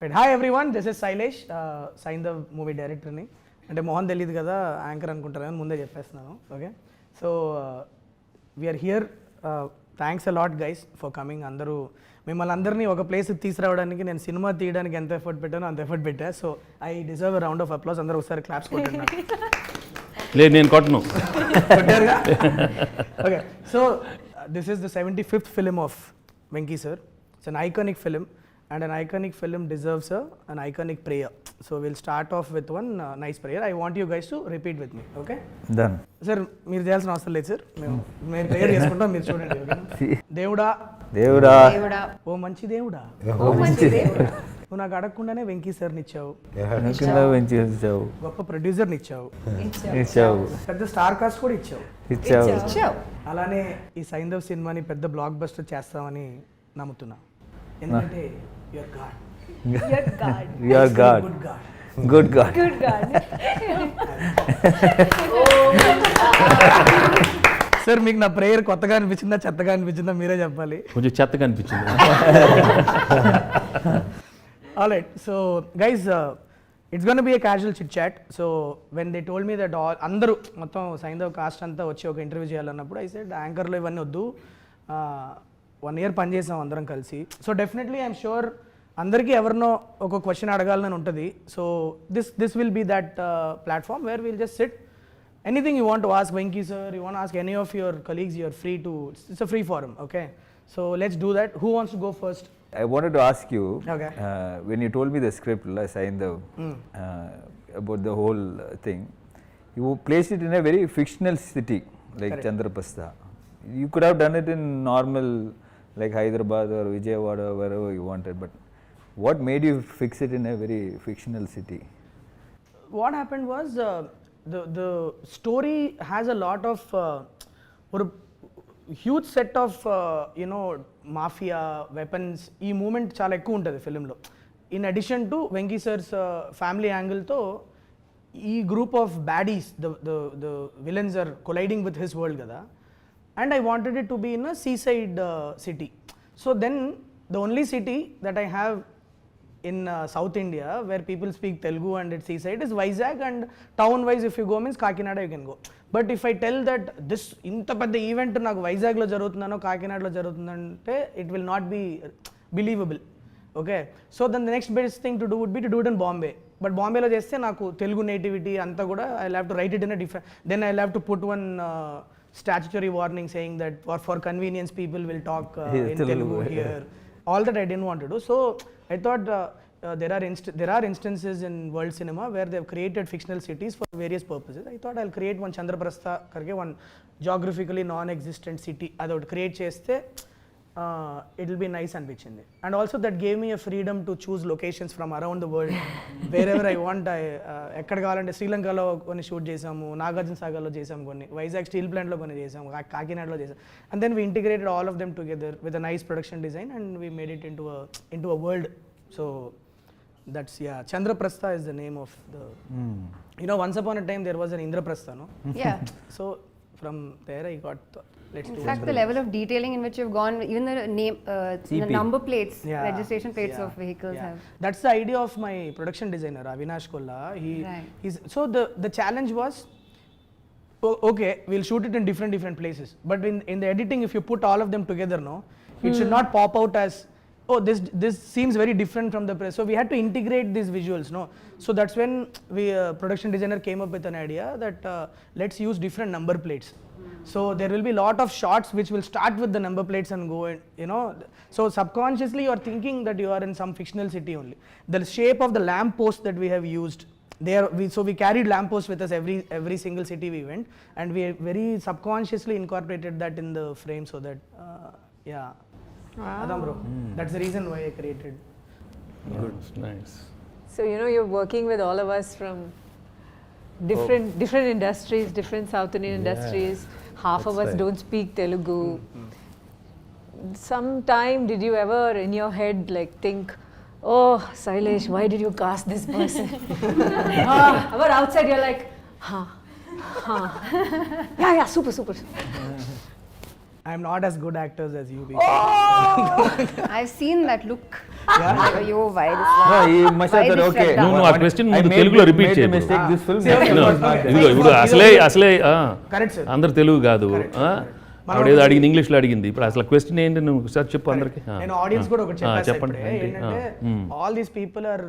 Right. Hi everyone, this is Sailesh, Saindhav movie director ni. అంటే మోహన్ తెలియదు కదా anchor అనుకుంటారని ముందే చెప్పేస్తున్నాను. Okay, so we're here. Thanks a lot guys for coming. అందరూ మిమ్మల్ని అందరినీ ఒక ప్లేస్కి తీసుకురావడానికి నేను సినిమా తీయడానికి ఎంత ఎఫర్ట్ పెట్టానో అంత ఎఫర్ట్ పెట్టా. So I deserve round of applause. అందరూ ఒకసారి క్లాప్స్ కొట్టండి. లేదు నేను కొట్టను. Okay, so this is the 75th film of Venky sir. It's an iconic film and an iconic film deserves an iconic prayer. So we'll start off with one nice prayer. I want you guys to repeat with me. Okay, done sir. మీరు చేయాల్సిన అవసరం లేదు sir, మేము prayer చేసుకుంటాం, మీరు చూడండి. Okay, దేవుడా దేవుడా ఓ మంచి దేవుడా, నువ్వు నాకు అడగకుండానే వెంకీ సార్ని ఇచ్చావు, గొప్ప ప్రొడ్యూసర్ని ఇచ్చావు, పెద్ద స్టార్ కాస్ట్ కూడా ఇచ్చావు. అలానే ఈ సైంధవ్ సినిమాని పెద్ద బ్లాక్ బస్టర్ చేస్తామని నమ్ముతున్నా. ఎందుకంటే you are God. Good God. Sir మీకు నా ప్రేయర్ కొత్తగా అనిపించిందా చెత్తగా అనిపించిందా మీరే చెప్పాలి. కొంచెం చెత్తగా అనిపించింది. Alright, so guys, it's gonna be a casual chit chat. So when they told me that అందరూ మొత్తం సైంధవ్ కాస్ట్ అంతా వచ్చి ఒక ఇంటర్వ్యూ చేయాలన్నప్పుడు ఐ సెడ్ యాంకర్లో ఇవన్నీ వద్దు, 1 year పనిచేసాం అందరం కలిసి. సో డెఫినెట్లీ ఐఎమ్ షూర్ అందరికీ ఎవరినో ఒక క్వశ్చన్ అడగాలని ఉంటుంది. So this will be that platform where will just sit. Anything you want to ask Venky sir, you want ask any of your colleagues, you're free to. It's a free form. Okay, so let's do that. Who wants to go first? I wanted to ask you, Okay. When you told me the script, Saindhav, about the whole thing, you placed it in a very fictional city like Correct. Chandraprastha. You could have done it in normal like Hyderabad or Vijayawada, wherever you wanted, but what made you fix it in a very fictional city? What happened was the story has a lot of or huge set of mafia weapons. ఈ moment చాలా ఎక్కువ ఉంటుంది ఫిలింలో. In addition to Venky sir's family యాంగిల్తో ఈ group of baddies, the villains are colliding with his world కదా. And I wanted it to be in a seaside city. So then the only city that I have in South India where people speak Telugu and it's seaside is Vizag, and town wise if you go means Kakinada you can go. But if I tell that this inta pedda event naku Vizag lo jarugutundano Kakinada lo jarugutundante, it will not be believable. Okay, so then the next best thing to do would be to do it in Bombay. But Bombay lo chesthe naku Telugu nativity anta kuda I'll have to write it in a different, then I'll have to put one statutory warning saying that for convenience people will talk in Telugu here. All that I didn't want to do. So I thought there are instances in world cinema where they have created fictional cities for various purposes. I thought I'll create one Chandraprastha karke, one geographically non-existent city. That would create chesthe it will be nice అనిపించింది. And also that gave me a freedom to choose locations from around the world wherever I want. ఎక్కడ కావాలంటే శ్రీలంకలో కొన్ని shoot చేసాము, నాగార్జున సాగర్లో చేసాము, కొన్ని Vizag steel ప్లాంట్లో కొన్ని చేసాము, కాకినాడలో చేసాము. And then we integrated all of them together with a nice production design and we made it into a world. So that's, yeah, Chandraprastha is the name of the once upon a time there was an Indraprastha, no? Yeah. So from there I got let's do In fact, the level of detailing in which you've gone, even the name, the number plates, Yeah. registration plates Yeah. of vehicles Yeah. have. That's the idea of my production designer Avinash Kolla. Right. He's so the challenge was, okay, we'll shoot it in different places, but in the editing if you put all of them together, no, it should not pop out as, oh, this seems very different from the press. So we had to integrate these visuals, no. So that's when we production designer came up with an idea that let's use different number plates. So there will be lot of shots which will start with the number plates and go in, so subconsciously you are thinking that you are in some fictional city only. The shape of the lamp post that we have used there, so we carried lamp posts with us every single city we went, and we very subconsciously incorporated that in the frame so that yeah. Wow. Adam bro, that's the reason why I created. Good, nice. So you're working with all of us from different industries, different South Indian industries. Half of us don't speak Telugu. Sometime did you ever in your head like think, oh Sailesh, why did you cast this person? But outside you're like, yeah, super. I am not as good actors as you people. I've seen that look. Yo, why this No, one? he must have Why thought, this okay. Shraddha? నువ్వు ఆ question I ముందు made తెలుగులో the- repeat made the చేయకు mistake. This film. See, okay, no, okay. it's not there. ఇప్పుడు అసలే Correct, sir. అందరు తెలుగు కాదు ఆవిడ ఏదో అడిగింది ఇంగ్లీష్లో అడిగింది ఇప్పుడు అసలు క్వశ్చన్ ఏంటి నువ్వు ఒకసారి చెప్పు అందరికి నేను ఆడియన్స్ కూడా ఒకటి చెప్పాను చెప్పండి ఏంటంటే ఆల్ దీస్ పీపుల్ ఆర్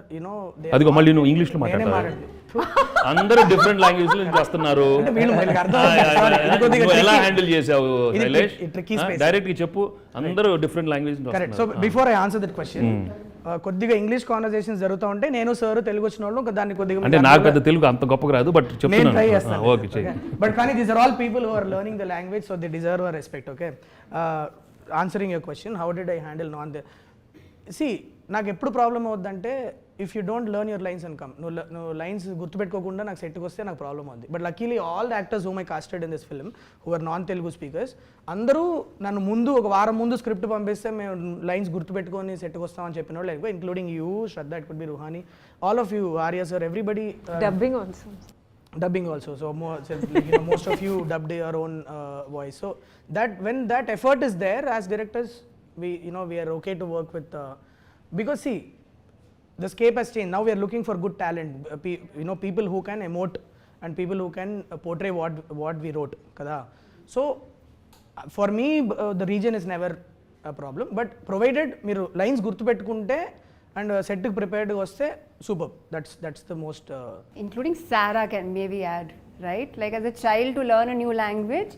అదిగో మళ్ళీ నువ్వు ఇంగ్లీష్లో మాట్లాడతావు అందరూ డిఫరెంట్ లాంగ్వేజ్ నుంచి వస్తున్నారు వీళ్ళకి అర్థం అవుతుంది. Sorry, ఇది కొద్దిగా నువ్వు ఎలా tricky. హ్యాండిల్ చేసావు ఇది శైలేష్ tricky space. డైరెక్ట్ గా చెప్పు అందరూ డిఫరెంట్ లాంగ్వేజ్ నుంచి కరెక్ట్. సో వస్తున్నారు before I answer that question కొద్దిగా ఇంగ్లీష్ కాన్వర్సేషన్స్ జరుగుతూ ఉంటే నేను సార్ తెలుగు వచ్చిన వాళ్ళు దాన్ని కొద్దిగా అంటే నాకు పెద్ద తెలుగు అంత గొప్పగా రాదు బట్ నేను చెప్తున్నాను ట్రై చేస్తాను. ఓకే చెయ్యి బట్ కానీ these are all people who are learning the language so they deserve our respect. Okay, answering your question how did I handle non the C నాకు ఎప్పుడు ప్రాబ్లం అవుద్దంటే if you don't learn your lines and come నువ్వు lines గుర్తుపెట్టుకోకుండా నాకు సెట్కి వస్తే నాకు problem అవుద్ది. But luckily all the actors whom I casted in this film who are non Telugu speakers అందరూ నన్ను ముందు ఒక వారం ముందు స్క్రిప్ట్ పంపిస్తే మేము లైన్స్ గుర్తుపెట్టుకొని సెట్కి వస్తామని చెప్పిన వాళ్ళు లేకపోతే including you, Shraddha, it could be Ruhani, all of you, Arya sir, everybody. Dubbing also. Dubbing also, so most of you dubbed your own voice. So that when that effort is there, as directors, we are okay to work with because see, the scape has changed. Now we are looking for good talent, people who can emote and people who can portray what we wrote, kada. So for me, the region is never a problem, but provided మీరు lines గుర్తుపెట్టుకుంటే and set కి prepared వస్తే superb. That's the most Including Ssara can maybe add, right? Like as a child to learn a new language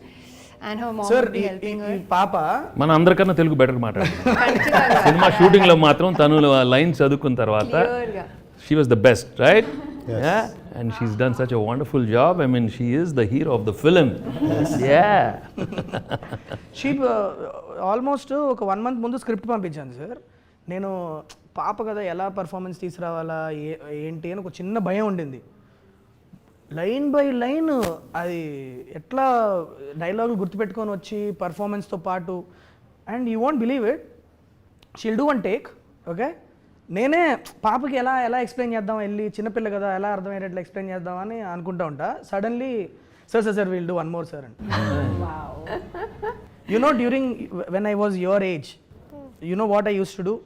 and her mom sir would be helping her. పాప మన అందరికన్నా Telugu better మాట్లాడుతుంది ఖచ్చితంగా. Cinema shooting లో మాత్రం తను line చదువుకున్న తర్వాత Clear గా. She was the best right and she's done such a wonderful job I mean she is the hero of the film she almost ఒక 1 month ముందు స్క్రిప్ట్ పంపించాను సార్. నేను పాప కదా ఎలా పర్ఫార్మెన్స్ తీసుకురావాలా ఏంటి అని ఒక చిన్న భయం ఉండింది. లైన్ బై లైన్ అది ఎట్లా డైలాగులు గుర్తుపెట్టుకొని వచ్చి పర్ఫార్మెన్స్తో పాటు and you want believe it she'll do one take. Okay, నేనే పాపకి ఎలా ఎక్స్ప్లెయిన్ చేద్దాం, వెళ్ళి చిన్నపిల్ల కదా ఎలా అర్థమయ్యేటట్లు ఎక్స్ప్లెయిన్ చేద్దామని అనుకుంటా ఉంటా. Suddenly sir will do one more sir and during when I was your age what I use to do?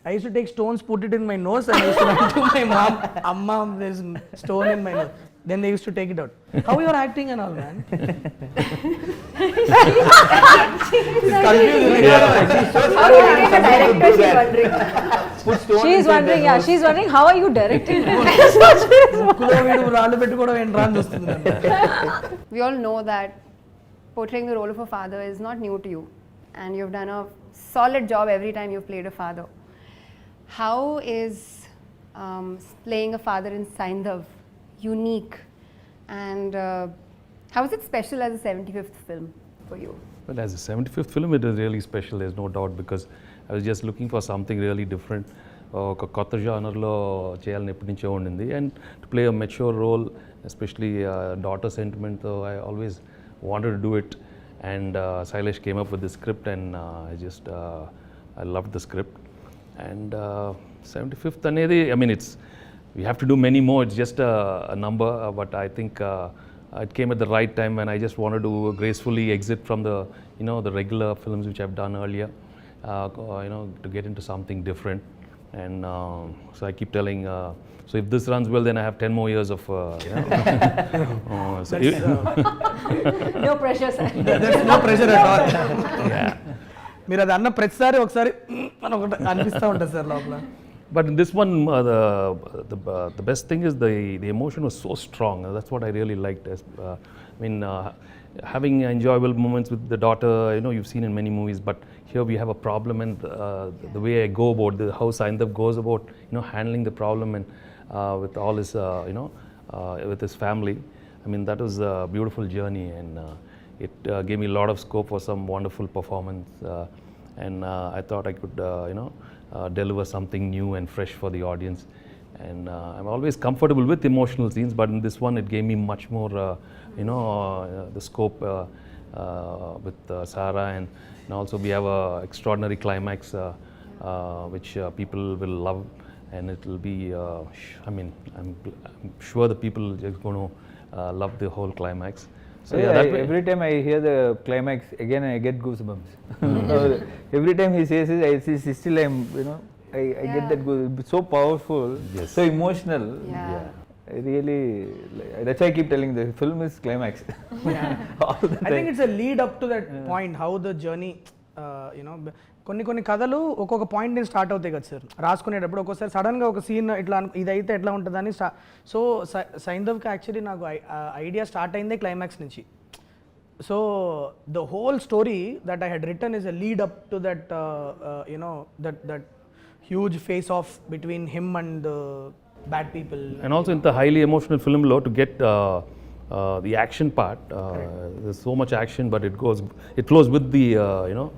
I used to take stones, put it in my nose, and I used to run to my mom. Amma, there's stone in my nose. Then they used to take it out. How you are acting and all, man? It's confusing. How do you get a director? She's wondering. Put stone She's inside wondering, their yeah, nose. she's wondering how are you directing? ముక్కులో వీడు రాళ్ళు పెట్టుకోవడం ఏంట్రా అని చూస్తుంది నన్ను. We all know that portraying the role of a father is not new to you, and you've done a solid job every time you've played a father. How is playing a father in Saindhav unique, and how is it special as a 75th film for you? Well, as a 75th film, it is really special, there's no doubt, because I was just looking for something really different. ఒక కొత్త జానర్లో చేయాలని ఎప్పటి నుంచో ఉండింది and to play a mature role especially daughter సెంటిమెంట్తో I always wanted to do it and Shailesh came up with the script and I love the script and 75th అనేది I mean it's we have to do many more, it's just a number, but I think it came at the right time when I just wanted to gracefully exit from the the regular films which I've done earlier, to get into something different. And so I keep telling, so if this runs well, then I have 10 more years of so No pressure, sir. There's no pressure at all. yeah. మీరు అది అన్న ప్రతిసారి ఒకసారి అని ఒకటి అనిపిస్తూ ఉంటుంది sir లోపల. But in this one, the best thing is the emotion was so strong. That's what I really liked. I mean, having enjoyable moments with the daughter, you've seen in many movies, but here we have a problem, and the way I go about how Saindhav goes about, handling the problem and with all his, with his family. I mean, that was a beautiful journey, and it gave me a lot of scope for some wonderful performance. And I thought I could, deliver something new and fresh for the audience. And I'm always comfortable with emotional scenes, but in this one it gave me much more, the scope with Ssara, and also we have a extraordinary climax which people will love, and it will be, I'm sure the people are just going to love the whole climax. So yeah, that way. Every time I hear the climax, again I get goosebumps. Every time he says it, I see still I'm I get that it's so powerful, Yes. so emotional. Yeah. I really, that's why I keep telling the film is climax. All the I think time. it's a lead up to that point, how the journey, కొన్ని కథలు ఒక్కొక్క point నుంచి start అవుతాయి కదా sir, రాసుకునేటప్పుడు ఒక్కోసారి సడన్గా ఒక scene ఇట్లా ఇదైతే ఎట్లా ఉంటుందని సో సైంధవ్కి యాక్చువల్లీ నాకు ఐడియా స్టార్ట్ అయిందే క్లైమాక్స్ నుంచి. So the whole story that I had written is a lead up to that that huge face off between him and bad people. And also in the highly emotional film law, to get the action part, there's so much action, but it flows with the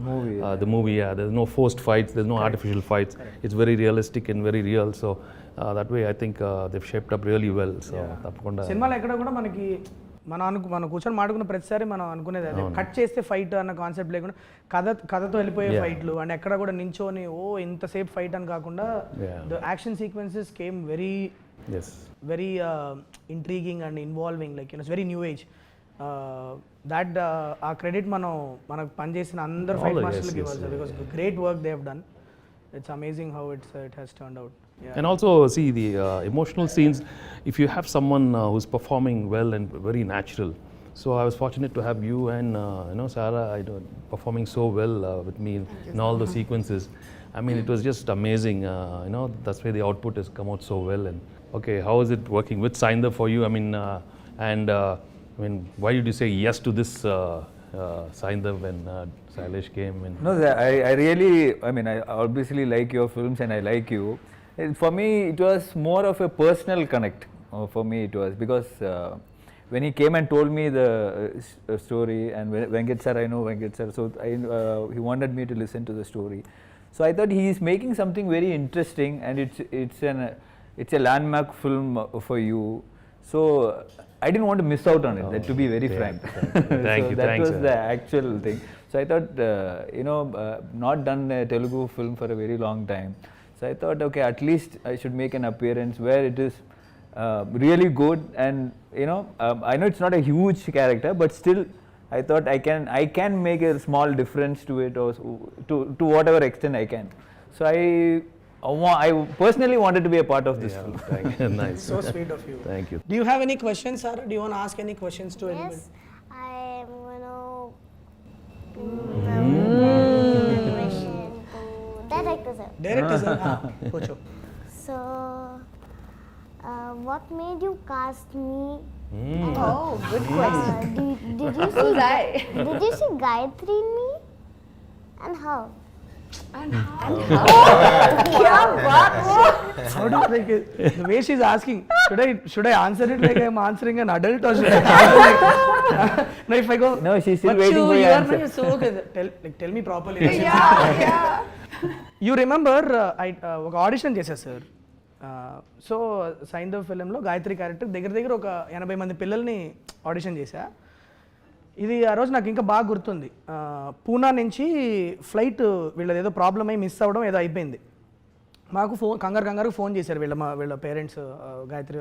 Movie. the movie. Yeah, there's no forced fights, there's no artificial fights. It's very realistic and very real. So that way I think they've shaped up really well. So tapakunda సినిమాలో ఎక్కడ కూడా మనకి మనం కూర్చొని మాట్లాడుకున్న ప్రతిసారి మనం అనుకునేది అదే, కట్ చేస్తే ఫైట్ అన్న కాన్సెప్ట్ లేకుండా కథతో వెళ్ళిపోయే ఫైట్లు, అండ్ ఎక్కడ కూడా నించోని ఇంతసేపు ఫైట్ అని కాకుండా the action sequences came very very intriguing and involving, like it's very new age. That ఆ క్రెడిట్ మనకు పనిచేసిన అందరు ఫైట్ మాస్టర్లకి ఇవ్వాలి sir, because great work they have done. It's amazing how it has turned out. Yeah. And also see the emotional scenes, if you have someone who's performing well and very natural. So I was fortunate to have you and Ssara performing so well with me in all the sequences. I mean, it was just amazing. That's why the output has come out so well. And okay, how is it working with Saindhav for you? I mean, why did you say yes to this Saindhav when Sailesh came? And No, I really, I obviously like your films and I like you. For me, it was more of a personal connect. For me, it was because when he came and told me the story, and Venkatesh sir, I know Venkatesh sir, so he wanted me to listen to the story. So I thought he is making something very interesting, and it's a landmark film for you. So I didn't want to miss out on it, to be very frank. Thank so you, that thanks, was sir. the actual thing. So I thought, not done a Telugu film for a very long time. So I thought, okay, at least I should make an appearance where it is really good, and I know it's not a huge character, but still I thought I can make a small difference to it, or to whatever extent I can. So I personally wanted to be a part of this film. Thank you. Nice. So sweet of you. Thank you. Do you have any questions, Ssara? Do you want to ask any questions to anyone? Yes, I am gonna question to director sir. Director sir, pucho. So, what made you cast me? Oh, good question. Did you Who's see? I? Did you see Gayatri in me? And how? How do you like it? The way she's asking, should I answer it like I'm answering an adult, or should I answer like no, if I go, No, she's still "But waiting for your you are answer." my so good. Tell me properly. Yeah. You remember ఒక audition చేశారు sir. So Saindhav ఫిలింలో Gayathri character దగ్గర ఒక 80 మంది పిల్లల్ని audition చేశా. ఇది ఆ రోజు నాకు ఇంకా బాగా గుర్తుంది. పూనా నుంచి ఫ్లైట్ వీళ్ళది ఏదో ప్రాబ్లం అయ్యి మిస్ అవ్వడం ఏదో అయిపోయింది. మాకు కంగారు ఫోన్ చేశారు వీళ్ళ పేరెంట్స్. గాయత్రి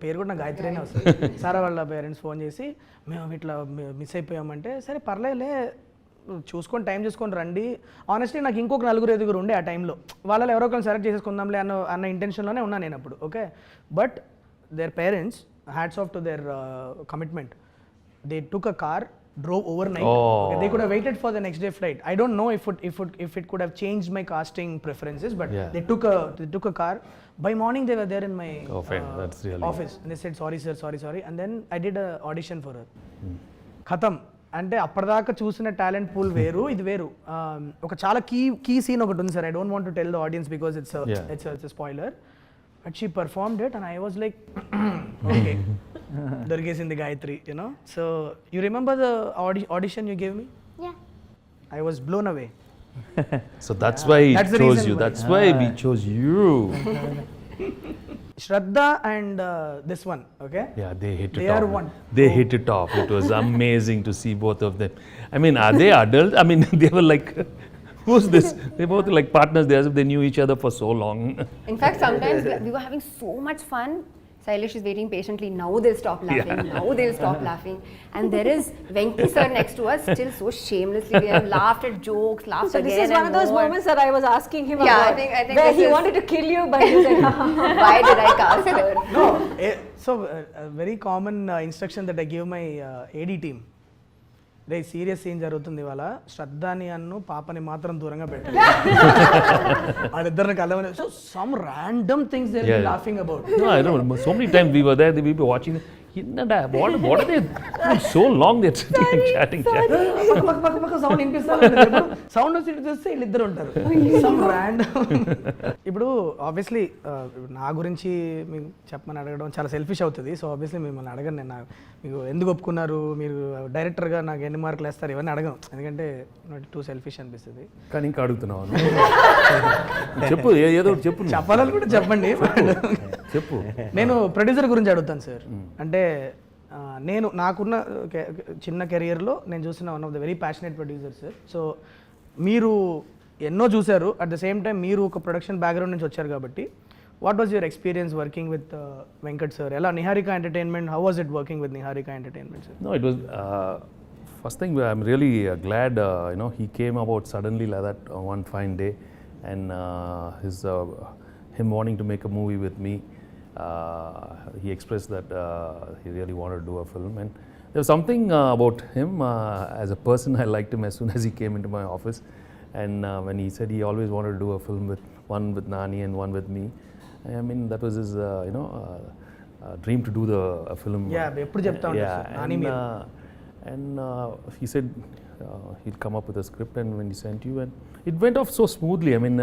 పేరు కూడా నాకు గాయత్రినే వస్తుంది. సారా వాళ్ళ పేరెంట్స్ ఫోన్ చేసి, మేము ఇట్లా మిస్ అయిపోయామంటే, సరే పర్లేదులే చూసుకొని టైం చూసుకొని రండి. ఆనెస్ట్లీ నాకు ఇంకొక 4-5 ఉండే ఆ టైంలో, వాళ్ళలో ఎవరో ఒకరిని సెలెక్ట్ చేసేసుకుందాంలే అన్న ఇంటెన్షన్లోనే ఉన్నాను నేను అప్పుడు. Okay, but their parents, hats off to their commitment. They took a car, drove overnight. Okay, they could have waited for the next day flight. I don't know if it could have changed my casting preferences, but they took a car. By morning they were there in my That's really office, and they said sorry sir, sorry, and then I did a audition for her. Khatam. అంటే అప్పటిదాకా చూసిన talent pool వేరు, ఇది వేరు. ఒక చాలా key scene ఒకటి ఉంది sir. I don't want to tell the audience because it's spoiler, but she performed it and I was like okay, దొరికేసింది Gayathri, so you remember the audition you gave me? Yeah. I was blown away. So that's why we That's the chose reason you. why. That's why we chose you. Shraddha and this one, okay? Yeah, they hit it They off. are one. They hit it off. It was amazing to see both of them. I mean, are they adults? I mean, they were like, who's this? They both like partners. They as if they knew each other for so long. In fact, sometimes we were having so much fun. Sailesh is waiting patiently. Now they'll stop laughing. Now they'll stop laughing. And there is Venki sir next to us, still so shamelessly. They have laughed at jokes, laughed So again. this is one of those more. moments that I was asking him Yeah, about. I think where this he is- wanted to kill you, but he said, Why did I cast her? No, so a very common instruction that I give my AD team. రే serious scene జరుగుతుంది ఇవాళ శ్రద్ధాని అన్ను పాపని మాత్రం దూరంగా పెట్టాలి వాళ్ళిద్దరిని కలవని so some random things they are laughing about No, I don't know. So many times we were there, we were watching. What are they? So long they're sitting and chatting. పక్క sound వినిపిస్తా sound వచ్చి ఇటు చూస్తే వీళ్ళిద్దరు ఉంటారు some random ఇప్పుడు obviously నా గురించి మీకు చెప్పమని అడగడం చాలా సెల్ఫిష్ అవుతుంది సో ఆబ్వియస్లీ మిమ్మల్ని అడగను నేను మీకు ఎందుకు ఒప్పుకున్నారు మీరు డైరెక్టర్గా నాకు ఎన్ని మార్కులు వేస్తారు ఇవన్నీ అడగను ఎందుకంటే టూ సెల్ఫిష్ అనిపిస్తుంది కానీ ఇంకా అడుగుతున్నావు చెప్పు ఏదో ఒకటి చెప్పు చెప్పాలని కూడా చెప్పండి చెప్పు నేను ప్రొడ్యూసర్ గురించి అడుగుతాను సార్ అంటే నేను నాకున్న చిన్న కెరియర్లో నేను చూసిన one of the very passionate producer sir so మీరు ఎన్నో చూశారు అట్ ద సేమ్ టైం మీరు ఒక ప్రొడక్షన్ బ్యాక్గ్రౌండ్ నుంచి వచ్చారు కాబట్టి what was your experience working with Venkat sir ఎలా Niharika entertainment how was it working with Niharika entertainment sir No, it was first thing. I'm really glad he came about suddenly like that one fine day, and him wanting to make a movie with me. He expressed that he really wanted to do a film, and there was something about him as a person. I liked him as soon as he came into my office, and when he said he always wanted to do a film with one with Nani and one with me. I mean that was his dream to do a film. Yeah, ఎప్పుడు చెప్తా ఉంటారు Yeah, sir Nani మీరు and he said he'd come up with a script, and when he sent you, and it went off so smoothly. I mean,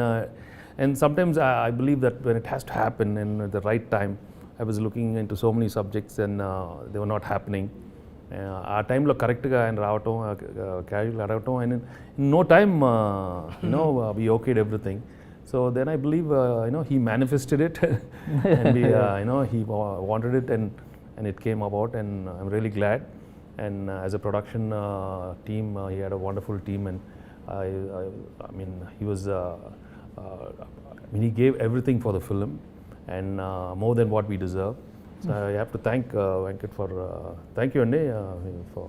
and sometimes I believe that when it has to happen and at the right time, I was looking into so many subjects and they were not happening. ఆ టైంలో కరెక్ట్గా ఆయన రావటం casual అడగటం and in no time we okayed everything. So then I believe he manifested it and he wanted it and it came about, and I'm really glad. And as a production team, he had a wonderful team, and I mean he was he gave everything for the film, and more than what we deserve. So I have to thank Venkat for thank you Andi for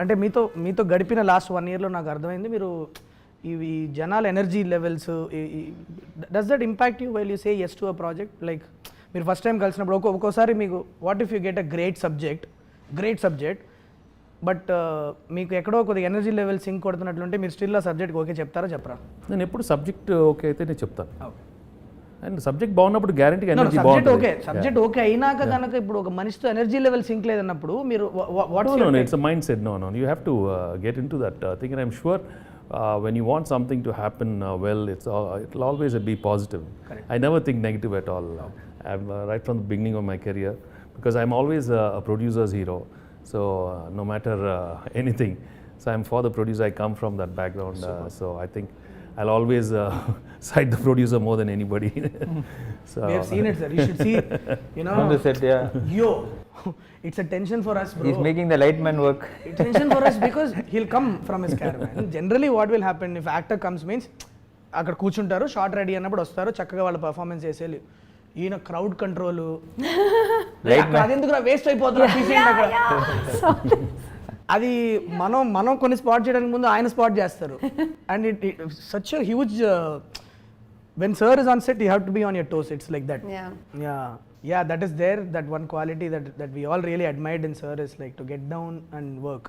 అంటే మీతో గడిపిన last 1 yearలో నాకు అర్థమైంది మీరు ఇవి జనాల energy levels does that impact you while you say yes to a project like మీరు first time కలిసినప్పుడు ఒక్కోసారి మీకు what if you get a great subject but మీకు ఎక్కడో కొద్దిగా ఎనర్జీ లెవెల్ సింక్ కొడుతున్నట్లుంటే మీరు స్టిల్ ఆ సబ్జెక్ట్ ఓకే చెప్తారా చెప్పరా నేను ఎప్పుడు సబ్జెక్ట్ ఓకే అయితే నేను చెప్తాను అండ్ సబ్జెక్ట్ బాగున్నప్పుడు గ్యారంటీ ఎనర్జీ సబ్జెక్ట్ బాగుంటుంది ఓకే సబ్జెక్ట్ ఓకే అయినాక కనుక ఇప్పుడు ఒక మనిషితో ఎనర్జీ లెవెల్ సింక్ లేదన్నప్పుడు మీరు No, it's a mindset. No. You have to get into that thing, and I'm sure when you want something to happen well, it'll always be positive. Correct. I never think negative at all. I'm right from the beginning of my career, because I'm always a producer's hero. So no matter anything, so I'm for the producer. I come from that background, so I think I'll always side the producer more than anybody. So we have seen it, sir. You should see, On the set, yeah. yo, it's a tension for us, bro. He's making the light man work. It's tension for us because he'll come from his caravan. Generally what will happen if actor comes means అక్కడ కూర్చుంటారు short ready అన్నప్పుడు వస్తారు చక్కగా వాళ్ళ performance చేసేది ఈయన crowd control అదెందుకు waste అయిపోతుంది అది మనం కొన్ని స్పాట్ చేయడానికి ముందు ఆయన స్పాట్ చేస్తారు and it such a huge when sir is on set you have to be on your toes, it's like that. Yeah, that is there, that one quality that we all really admired in sir is like to get down and work.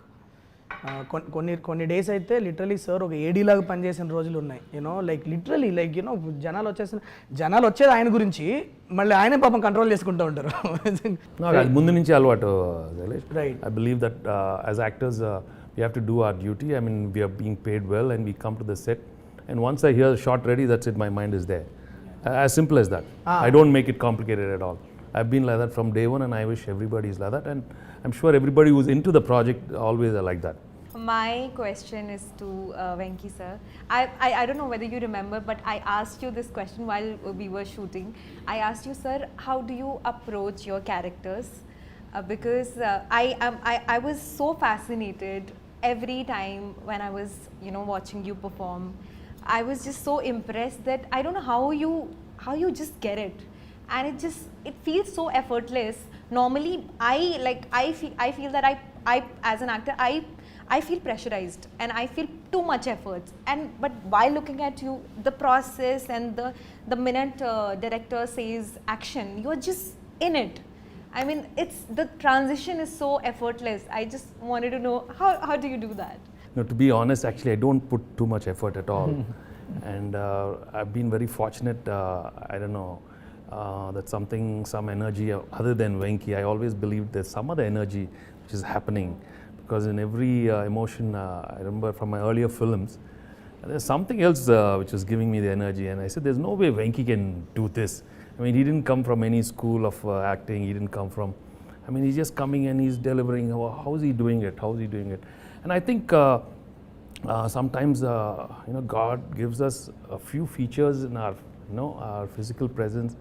కొన్ని days అయితే literally sir ఒక ఏడీ లాగా పనిచేసిన రోజులు ఉన్నాయి like literally like జనాలు వచ్చేది ఆయన గురించి మళ్ళీ ఆయనే పాపం కంట్రోల్ చేసుకుంటూ ఉంటారు అది ముందు నుంచి అలవాటు. Right. I believe that as actors we have to do our duty. I mean we are being paid well and we come to the set, and once I hear the shot ready, that's it, my mind is there. As simple as that. I don't make it complicated at all. I've been like that from day one, and I wish everybody is like that, and I'm sure everybody who's into the project always are like that. My question is to Venki sir. I don't know whether you remember, but I asked you this question while we were shooting. I asked you, sir, how do you approach your characters? Because I was so fascinated every time when I was watching you perform. I was just so impressed that I don't know how you just get it. and it feels so effortless. Normally, I feel that I as an actor, I feel pressurized and I feel too much efforts. But while looking at you, the process and the minute director says action, you are just in it. I mean, the transition is so effortless. I just wanted to know how do you do that? No, to be honest, actually, I don't put too much effort at all. And I've been very fortunate, I don't know, that some energy other than Venki, I always believed there's some other energy which is happening. Because in every emotion, I remember from my earlier films, there's something else which was giving me the energy. And I said, there's no way Venki can do this. I mean, he didn't come from any school of acting. He didn't come from, I mean, he's just coming and he's delivering. How is he doing it? How is he doing it? And I think sometimes, God gives us a few features in our, our physical presence,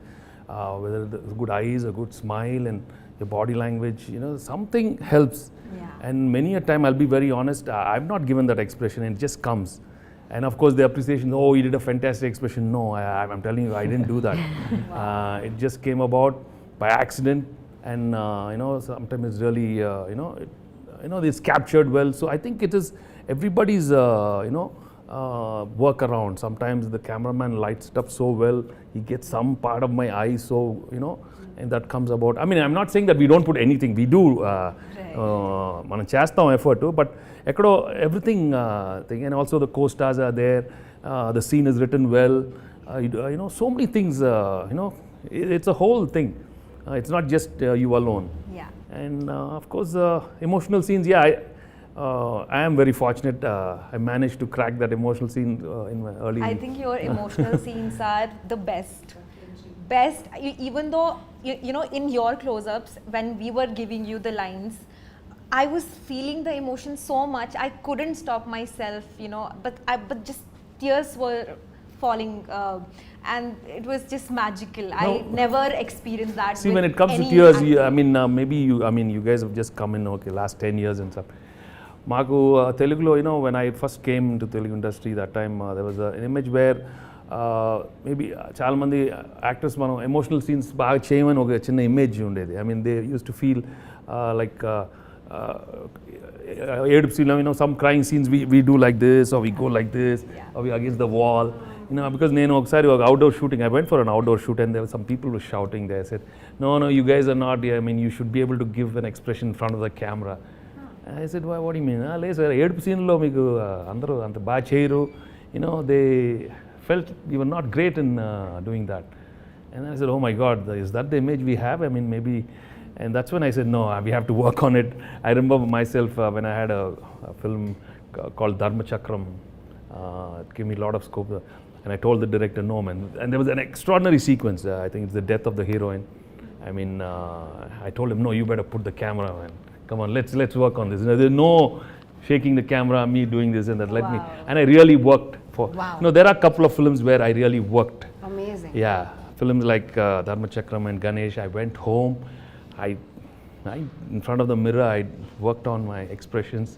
whether the good eyes, a good smile, and your body language, something helps. Yeah. And many a time, I'll be very honest, I've not given that expression, and it just comes. And of course, the appreciation, oh, you did a fantastic expression. No, I'm telling you, I didn't do that. Wow. It just came about by accident, and sometimes it's really, it's captured well. So I think it is everybody's, work around. Sometimes the cameraman lights it up so well, he gets some part of my eye, so, and that comes about. I mean, I'm not saying that we don't put anything. We do, మనం చేస్తాం effort too, but everything thing, and also the co-stars are there, the scene is written well, so many things, it's a whole thing. It's not just you alone. Yeah. And of course, emotional scenes, I am very fortunate. I managed to crack that emotional scene in my early. I think your emotional scenes are the best. Even though, in your close-ups, when we were giving you the lines, I was feeling the emotion so much, I couldn't stop myself, but just tears were falling, and it was just magical. No. I never experienced that. See, when it comes to tears, you guys have just come in, last 10 years and stuff. Maku, Telugulo, when I first came to Telugu industry, that time there was an image where maybe చాలా మంది actors మనం emotional scenes బాగా చేయమని ఒక చిన్న image ఉండేది. I mean they use to feel like ఏడుపు scene, some crying scenes we do like this, or we go like this, or we against the wall. Because నేను ఒకసారి ఒక outdoor shooting, I went for an outdoor shoot, and there were some people who were shouting there. I said, no, you guys are not, I mean, you should be able to give an expression in front of the camera. I said, what do you mean? లేదు sir, ఏడుపు సీన్లో మీకు అందరూ అంత బాగా చేయరు. They felt we were not great in doing that. And I said, oh my God, is that the image we have? I mean, maybe. And that's when I said, no, we have to work on it. I remember myself when I had a film called Dharma Chakram. It gave me a lot of scope. And I told the director, no, man. And there was an extraordinary sequence. I think it's the death of the heroine. I mean, I told him, no, you better put the camera, man. Come on, let's work on this. There's no shaking the camera, me doing this and that. Let me. And I really worked for. Wow. There are a couple of films where I really worked. Amazing. Yeah, films like Dharma Chakram and Ganesh. I went home. I in front of the mirror, I worked on my expressions.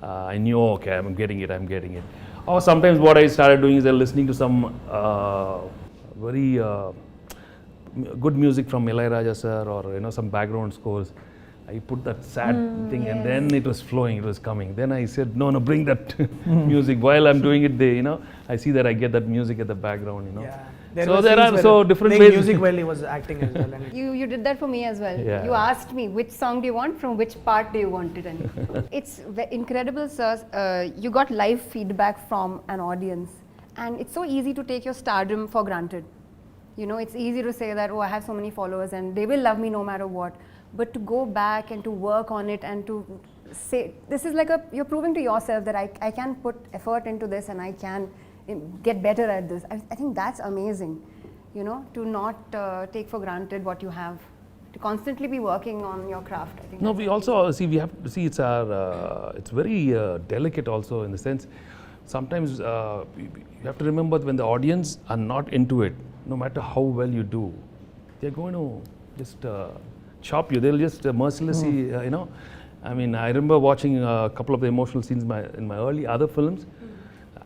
I knew, okay, I'm getting it. Or sometimes what I started doing is listening to some very good music from Ilayaraja sir, or some background scores. I put that sad thing, and then it was flowing, it was coming. Then I said, no, bring that music. While I'm doing it, I see that I get that music at the background, Yeah. So there are so different ways. Music while he was acting as well. And You did that for me as well. Yeah. You asked me which song do you want, from which part do you want it in. It's incredible, sir. You got live feedback from an audience, and it's so easy to take your stardom for granted. It's easy to say that, oh, I have so many followers and they will love me no matter what. But to go back and to work on it and to say, this is like you're proving to yourself that I can put effort into this and I can get better at this. I think that's amazing, to not take for granted what you have, to constantly be working on your craft. I think. No, we also see, we have to see it's very delicate also, in the sense, sometimes you have to remember when the audience are not into it, no matter how well you do, they're going to just chop you. They'll just mercilessly, I mean, I remember watching a couple of the emotional scenes in my early other films.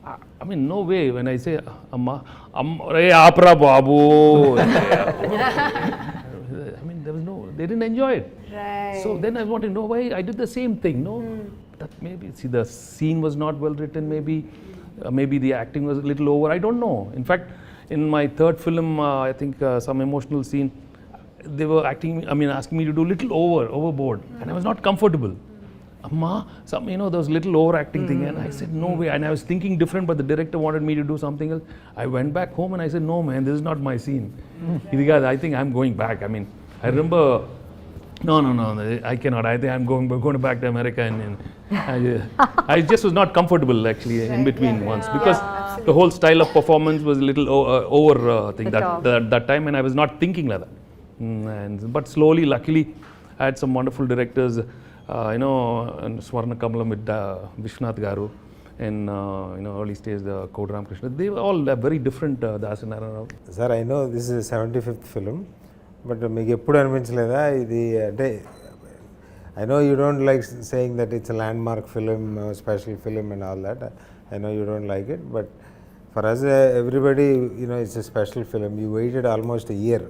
I mean, no way when I say, Amma, Apra Babu. they didn't enjoy it. Right. So then I want to know why I did the same thing. No, that maybe see the scene was not well written. Maybe the acting was a little over. I don't know. In fact, in my third film, I think some emotional scene, they were asking me to do little overboard, and I was not comfortable. Amma, those little overacting thing, and I said no way. And I was thinking different, but the director wanted me to do something else. I went back home and I said, no man, this is not my scene. I think I'm going back. I mean, I remember, no, I cannot. I think I'm going back to America, and I just was not comfortable actually in between once, because the whole style of performance was a little over thing that time, and I was not thinking like that. But slowly, luckily, I had some wonderful directors. And Swarna Kamalam with Vishwanath Garu, and early stage the Kodram Krishna. They were all very different. Das and Narana. Sir, I know this is a 75th film, but meeku eppudu అనిపించలేదా ఇది అంటే I know you don't like saying that it's a landmark film, special film and all that. I know you don't like it, but for us, everybody, it's a special film. You waited almost a year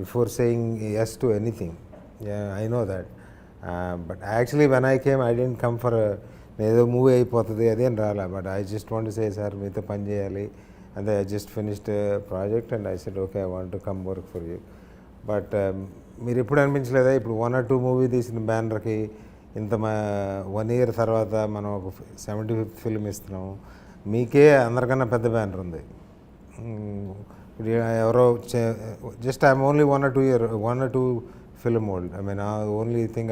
before saying yes to anything. Yeah, I know that. But actually when I came, I didn't come for ఏదో movie అయిపోతుంది అదేం రాలా, but I just want to say sir మీతో పని చేయాలి, and I just finished a project and I said okay, I want to come work for you. But మీరు ఎప్పుడు అనిపించలేదా ఇప్పుడు 1 or 2 మూవీ తీసిన బ్యానర్కి ఇంత 1 year తర్వాత మనం ఒక 75th ఫిల్మ్ ఇస్తున్నాము, మీకే అందరికన్నా పెద్ద బ్యానర్ ఉంది. ఇప్పుడు ఎవరో just I'm only 1 or 2 film old. I mean, the only thing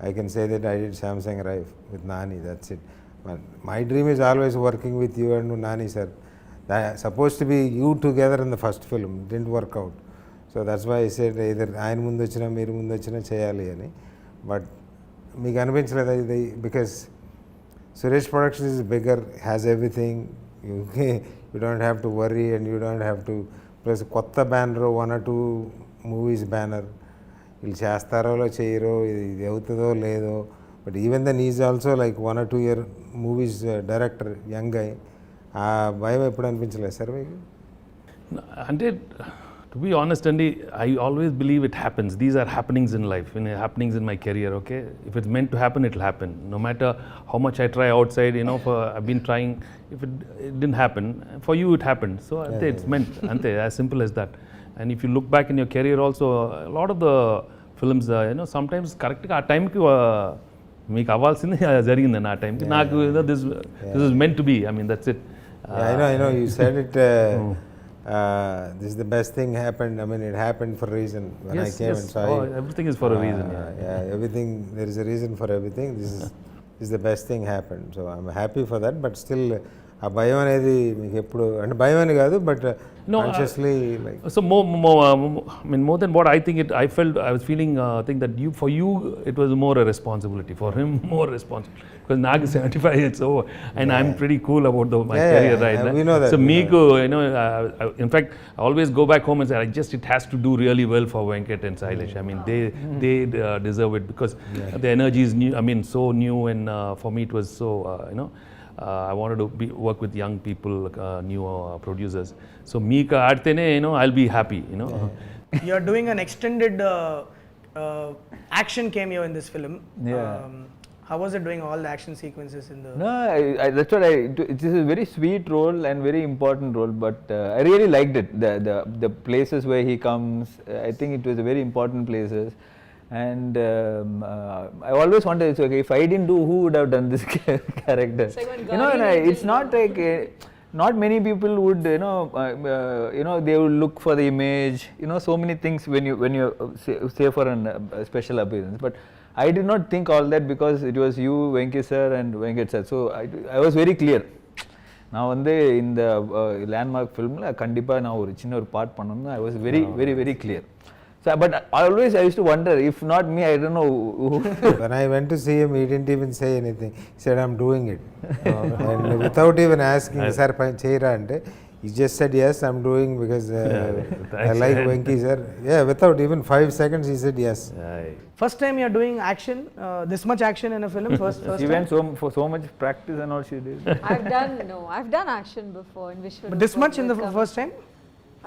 I can say that I did Samsung Rife with Nani, that's it. But my dream is always working with you and Nani sir. That supposed to be you together in the first film, didn't work out. So that's why I said either ఆయన ముందు వచ్చినా మీరు ముందు వచ్చినా చేయాలి అని. But మీకు అనిపించలేదా ఇది, because Suresh productions is bigger, has everything, you don't have to worry and you don't have to, plus కొత్త బ్యానర్ 1 or 2 మూవీస్ బ్యానర్, వీళ్ళు చేస్తారో చేయరో, ఇది అవుతుందో లేదో, but even then is also like 1 or 2 year movies director, young అయ్యి ఆ భయం ఎప్పుడు అనిపించలేదు సార్ మీకు? అంటే to be honest, Andy, I always believe it happens. These are happenings in life, happenings in my career, okay? If it's meant to happen, it'll happen. No matter how much I try outside, I've been trying, if it didn't happen, for you it happened. So it's meant, as simple as that. And if you look back in your career also, a lot of the films, sometimes correct ఆ టైంకి మీకు అవ్వాల్సింది జరిగింది ఆ టైంకి, నాకు this is meant to be. I mean, that's it. I know you said it. This is the best thing happened. I mean, it happened for a reason. When I came and saw you, everything is for a reason. Everything, there is a reason for everything. This is the best thing happened. So I'm happy for that. But still, ఆ భయం అనేది మీకు ఎప్పుడు, అంటే భయం అని కాదు, but consciously like so more than what I think I was feeling think that for you it was more a responsibility, for him more responsibility, because Nag is 75, it's over, and I'm pretty cool about my career right now. We know that. So Meeku, in fact, I always go back home and say it has to do really well for Venkat and Sailesh. I mean, they deserve it, because the energy is new. I mean, so new, and for me it was so I wanted to work with young people, new producers. So Meeka aadtene, I'll be happy, You're doing an extended action cameo in this film. How was it doing all the action sequences in the... No, that's what it is a very sweet role and very important role, but I really liked it. The places where he comes, I think it was a very important places. And I always wondered, okay, if I didn't do, who would have done this character? It's not like not many people would, they would look for the image, so many things when you say for a special appearance. But I did not think all that, because it was you, Venki sir and Venkat sir. So I was very clear. Now in the landmark film, kandipa na oru chinna oru part pannanum, I was very clear. So, but I used to wonder, if not me, I don't know who. When I went to see him, he didn't even say anything. He said, I'm doing it. And without even asking, sir, cheyra ante, he just said, yes, I'm doing, because I like Venki sir. Yeah, without even 5 seconds, he said yes. First time you're doing action, this much action in a film, first She time? went for so much practice and all she did. I've done action before in Vishwanath. But this much in the first time?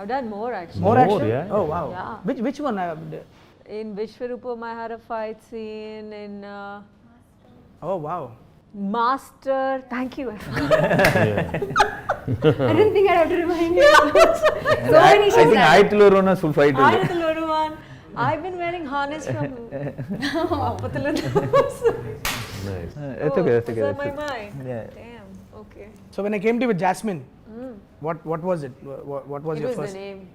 I've done more action. More action? Yeah. Oh wow. Yeah. Which one? in Vishwarupam I had a fight scene. In Oh wow. Master, thank you. I didn't think I'd have to remind you. So many I think Aitlu Ronas will fight I with the Lord one. I've been wearing harness from Nice. That's okay, that's okay. on That's my okay. mind. Yeah. Damn. Okay. So when I came to you with Jasmine, what was it? What was It your was first? the name.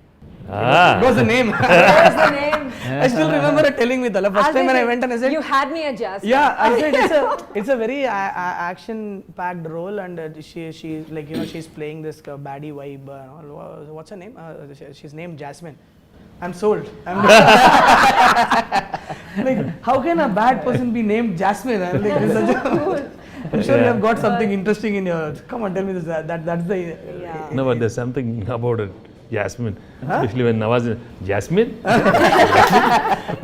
It was the name. It was the name. I still remember her telling me the first As time when I said, went and I said, you had me at Jasmine. yeah, I said it's a very action-packed role, and she like she's playing this baddie vibe. What's her name? She's named Jasmine. I'm sold. Like, how can a bad person be named Jasmine? I'm like, this is such a I'm sure you have got something interesting in your. Come on, tell me this. That's the. Yeah. No, but there's something about it, Jasmine, especially when Nawaz. Jasmine?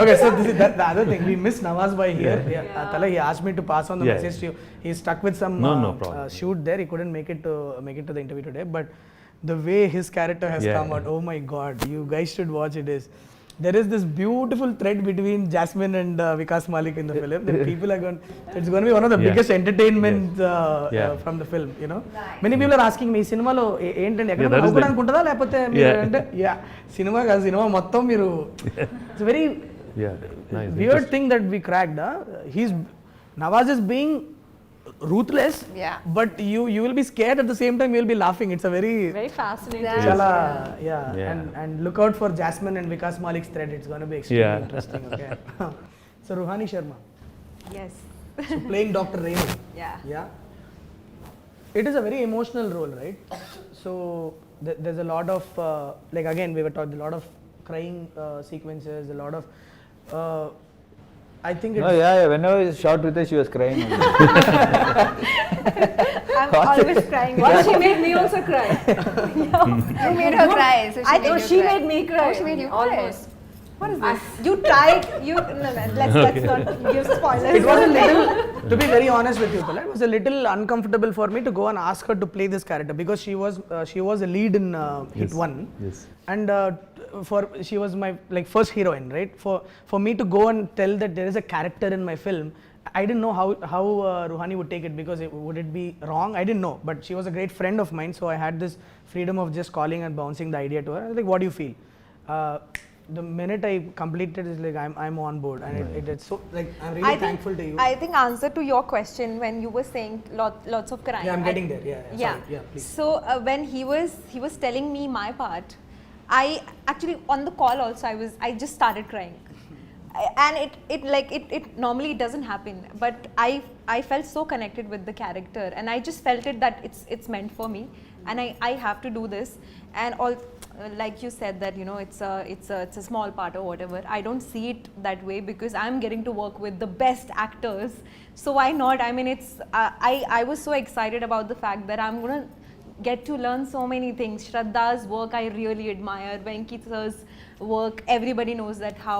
Okay, so this is the other thing. We miss Nawaz bhai here. Yeah. Tala, he asked me to pass on the Yeah. message to you. He's stuck with some No problem. shoot there. He couldn't make it to the interview today. But the way his character has Yeah. come out, oh my God, you guys should watch it. There is this beautiful thread between Jasmine and Vikas Malik in the film. That people are going. It's going to be one of the Yeah. biggest entertainment Yeah. from the film. Many people are asking me, cinema lo ఏంటండి ఎక్కడ that is the- నవ్వుకోవడానుకుంటుందా లేకపోతే మీరు Yeah. అంటే cinema కాదు cinema మొత్తం మీరు it's very Yeah. Nice. weird thing that we cracked. Nawaz is being ruthless, Yeah. but you will be scared at the same time. You will be laughing. It's a very Very fascinating. chala, Yeah. And look out for Jasmine and Vikas Malik's thread. It's going to be extremely Yeah. interesting. Okay. So Ruhani Sharma, Yes. so playing Dr. Raymond. Yeah. Yeah. It is a very emotional role, right? So there's a lot of like again we were talking a lot of crying sequences, a lot of. I think it's No, yeah, whenever I shot with her, she was crying. I'm always crying. Well, she made me also cry. You made her cry. So I know she made me cry. Oh, she made you cry. Almost. What is this? You tried. Let's not give spoilers. It was a little, to be very honest with you, Pala, it was a little uncomfortable for me to go and ask her to play this character because she was a lead in Hit Yes. 1, Yes. and she was my first heroine, right? For me to go and tell that there is a character in my film, I didn't know how Ruhani would take it because would it be wrong? I didn't know, but she was a great friend of mine, so I had this freedom of just calling and bouncing the idea to her. I was like, "What do you feel?" The minute I completed, it's like I'm on board, and it's so like I'm really thankful to you. I think answer to your question when you were saying lots of crying. Yeah, I'm getting there. Yeah. Sorry. Yeah, please. So when he was telling me my part, I actually on the call also I just started crying. And it normally it doesn't happen, but I felt so connected with the character, and I just felt it that it's meant for me, and I have to do this. And all like you said that it's a small part or whatever. I don't see it that way because I'm getting to work with the best actors, so why not? I mean, it's I was so excited about the fact that I'm gonna get to learn so many things. Shraddha's work I really admire. Venkate's work, everybody knows that how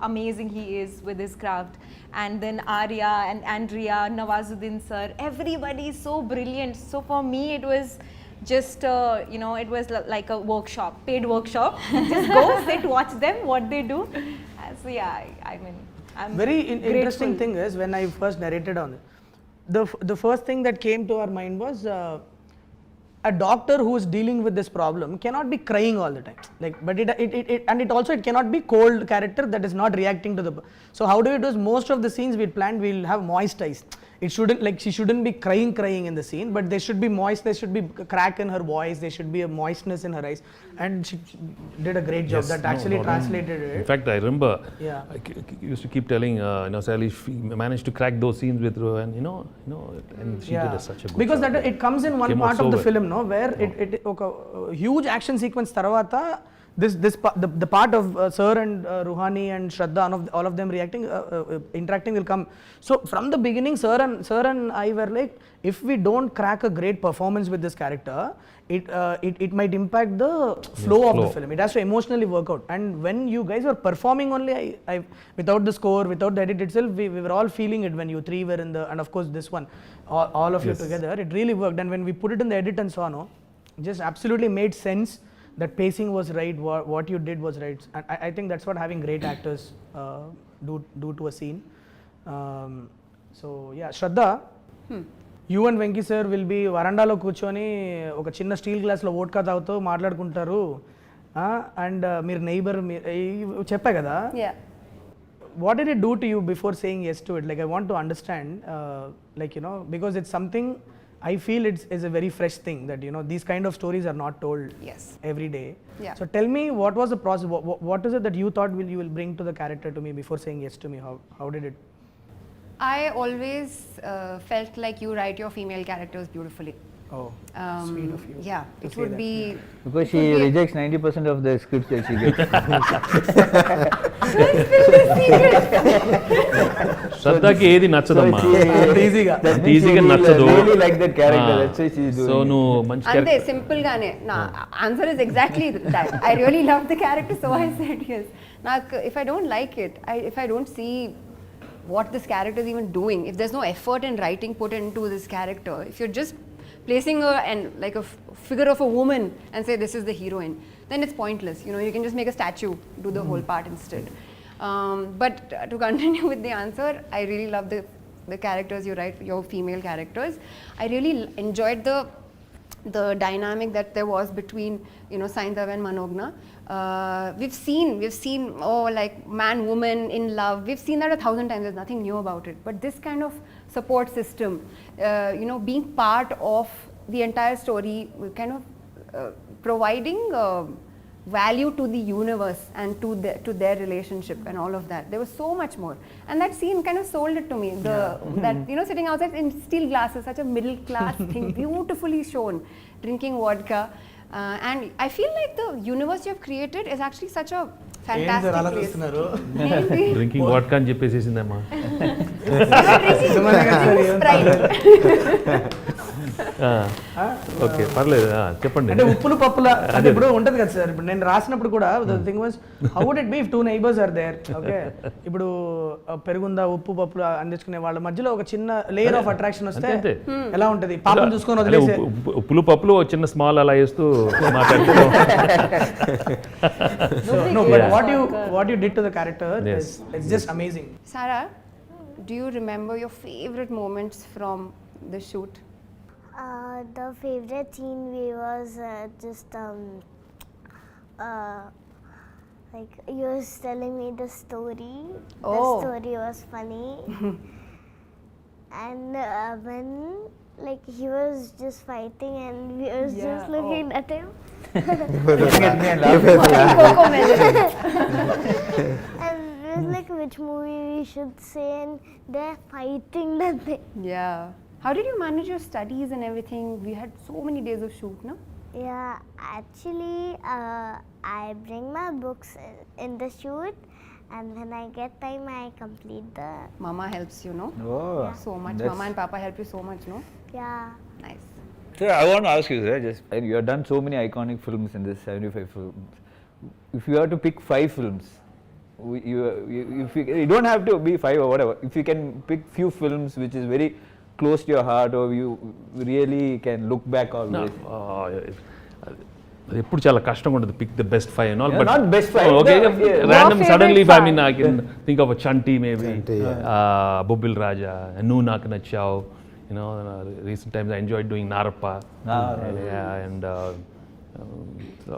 amazing he is with his craft. And then Arya and Andrea, Nawazuddin sir, everybody is so brilliant. So for me it was just it was like a workshop, paid workshop. Just go sit, watch them what they do. So yeah, I mean, I'm Very interesting grateful. thing is when I first narrated on it, the first thing that came to our mind was a doctor who is dealing with this problem cannot be crying all the time. Like, but it also cannot be cold character that is not reacting to the. So how do we do? Is most of the scenes we planned we'll have moist eyes. It shouldn't, like, she shouldn't be crying in the scene, but there should be moist. There should be crack in her voice. There should be a moistness in her eyes, and she did a great job. Yes, That no, actually no, translated In it. fact, I remember Yeah. I used to keep telling Salish, managed to crack those scenes with her, and and she did such a good because job. that it comes in one Came out part so of the well. film, no, where it huge action sequence tarvata the part of Sir and Ruhani and Shraddha, all of them reacting, interacting will come. So from the beginning, Sir and I were like, if we don't crack a great performance with this character, it might impact the flow of the film. It has to emotionally work out. And when you guys were performing only, I without the score, without the edit itself, we were all feeling it when you three were in the, and of course this one, all of you together, it really worked. And when we put it in the edit and saw, no, just absolutely made sense. that pacing was right, what you did was right. And I think that's what having great actors do to a scene. So yeah, Shraddha, you and Venki sir will be వరండాలో కూర్చొని ఒక చిన్న steel గ్లాస్లో vodka తాగుతూ మాట్లాడుకుంటారు and మీరు neighbour చెప్పా కదా. Yeah. What did it do to you before saying yes to it? Like I want to understand, like because it's something I feel is a very fresh thing that these kind of stories are not told Yes. every day. Yeah. So tell me, what was the process? What is it that you thought you will bring to the character to me before saying yes to me? How did it? I always felt like you write your female characters beautifully. Oh, sweet of you. Yeah, to it say would that. be. Because she rejects 90% of the scripts that she gets. శ్రద్ధకి ఏది నచ్చదమ్మా, ఈజీగా That ఈజీగా means she నచ్చదు. really like that character. That's why she's doing so it. నువ్వు మంచి Ante simple gaane. Na answer is exactly that. I really love the character, so I said yes. Now, if I don't like it, if I don't see what this character is even doing, if there's no effort in writing put into this character, if you're just placing her and like a figure of a woman and say this is the heroine, then it's pointless. You can just make a statue do the whole part instead. But to continue with the answer, I really love the characters you write, your female characters. I really enjoyed the dynamic that there was between Saindhav and Manogna. We've seen like man woman in love, we've seen that 1,000 times. There's nothing new about it, but this kind of support system, being part of the entire story, kind of providing value to the universe and to their relationship and all of that. There was so much more, and that scene kind of sold it to me. That sitting outside in steel glasses, such a middle class thing, beautifully shown, drinking vodka. And I feel like the universe you have created is actually such a fantastic place. Maybe. Drinking vodka అని చెప్పేసేసిందమ్మా. Okay పర్లేదు, చెప్పండి. అంటే ఉప్పులు పప్పుల అంటే ఇప్పుడు ఉంటది కదా సార్, ఇప్పుడు నేను రాసినప్పుడు కూడా the thing was how would it be if two neighbours are there. Okay, ఇప్పుడు పెరుగుందా ఉప్పు పప్పులు అందించుకునే వాళ్ళ మధ్యలో ఒక చిన్న లేయర్ ఆఫ్ అట్రాక్షన్ వస్తే ఎలా ఉంటది, పాపం చూసుకొని వదిలేసే. ఉప్పులు పప్పులు చిన్న స్మాల్ అలా వేస్తూ మాట్లాడుతూ. No, but what you did to the character is it's just amazing. Ssara, do you remember your favorite moments from the shoot? The favorite scene was just like you was telling me the story. The story was funny. And when like he was just fighting and we was just looking at him. Looking at me and laughing. And it was like which movie we should say, and they're fighting that thing. Yeah. How did you manage your studies and everything? We had so many days of shoot, no? Yeah, actually, I bring my books in the shoot, and when I get time, I complete the. Mama helps you, no? Oh, So much. Mama and Papa help you so much, no? Yeah. Nice. So I want to ask you, sir, you have done so many iconic films in this 75 films. If you have to pick 5 films, you don't have to be 5 or whatever. If you can pick few films which is very close to your heart or you really can look back always. అది ఎప్పుడు చాలా కష్టంగా ఉంటుంది, pick the best 5 and all, but not best 5. okay, random Your suddenly favorite I mean I can think of a Chanti maybe, Chanti, Bubbil Raja, Nuhu Naku Nachav, recent times I enjoyed doing Narappa. Yeah, and so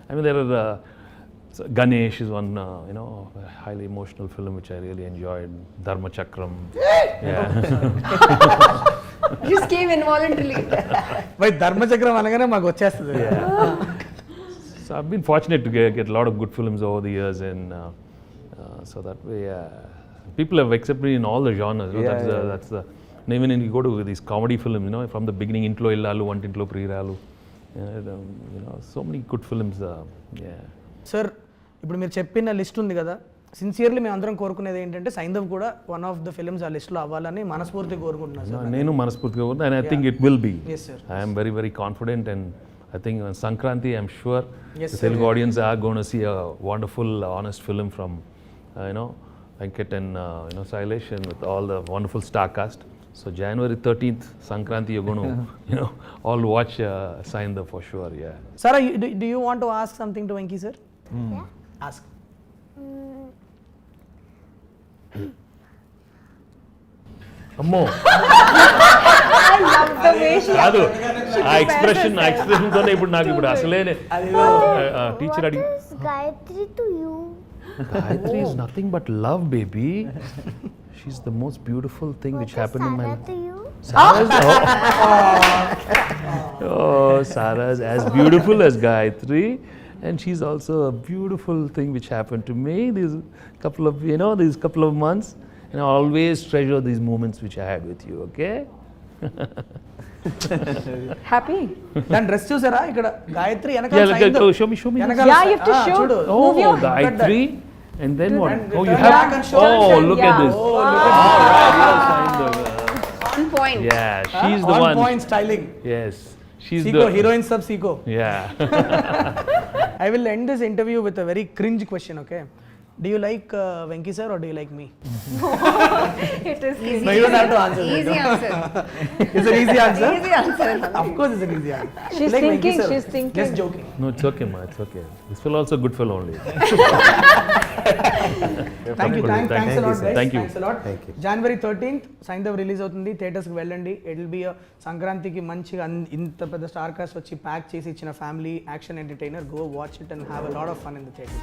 I mean there are so Ganesh is one highly emotional film which I really enjoyed. Dharma Chakram. Yeah. Just came involuntarily. By Dharmachakram అనగానే మాకు వచ్చేస్తుంది. So I've been fortunate to get a lot of good films over the years, and so that way people have accepted me in all the genres. That's the and even when you go to these comedy films, from the beginning, Intlo Illalu, Vantinlo Priralu, so many good films. Yeah. Sir, ఇప్పుడు మీరు చెప్పిన list ఉంది కదా, sincerely మేము అందరం కోరుకునేది ఏంటంటే సైంధవ్ కూడా వన్ ఆఫ్ ద ఫిల్మ్స్ ఆ లిస్ట్లో అవ్వాలని మనస్ఫూర్తిగా కోరుకుంటున్నాను సార్. నేను మనస్ఫూర్తిగా కోరుకుంటున్నాను, and I think it will be. Yes, sir. I am very, very confident, and I think on Sankranti, I'm sure Yes, the sir. Telugu audience are going to see a wonderful, honest film from, Venkat and Sailesh, and with all the wonderful star cast. So January 13th, Sankranti, you're going to, all watch Saindhav for sure, yeah. Ssara, do you want to ask something to Venki sir? Yeah. Ask. Ammo. The way she కాదు ఆ expression తోనే ఇప్పుడు నాకు ఇప్పుడు అసలే teacher What అడిగి is Gayatri to you? Gayatri is nothing but love, baby. She's the most beautiful thing which What is happened in my Ssara life. to you? Ssara's Ssara's as beautiful as Gayatri, and she's also a beautiful thing which happened to me these couple of months, and I always treasure these moments which I had with you. Okay. Happy? దాని dress చూసారా ఇక్కడ Gayatri Yeah, show me. వెనకాల Yeah, you have to show. చూడు Move your Gayatri, and then what? And Oh, you turn have. back and show and Oh, show. look Yeah. at this. Oh, look at All this. right, yes, Saindhav. On point. Yeah, she's the on one. point styling. Yes, she's Seiko, the heroine sub Seiko. Yeah. I will end this interview with a very cringe question, okay? Do you like Venki sir or do you like me? It is Easy. No, you don't have to answer. Easy answer. It's an easy answer. Easy answer. Of course, it's an easy answer. She's Like Venki thinking, sir. she's thinking. Just joking. No, it's okay, ma. It's okay. This fellow also good fellow only. Thank you. Thanks a lot, sir. guys. Thank you. Thanks a lot. Thank you. January 13th, Saindhav release అవుతుంది. థియేటర్స్కి వెళ్ళండి. It will be సంక్రాంతికి మంచిగా ఇంత పెద్ద star cast వచ్చి pack చేసి ఇచ్చిన family action entertainer. Go watch it and have a lot of fun in the theatre.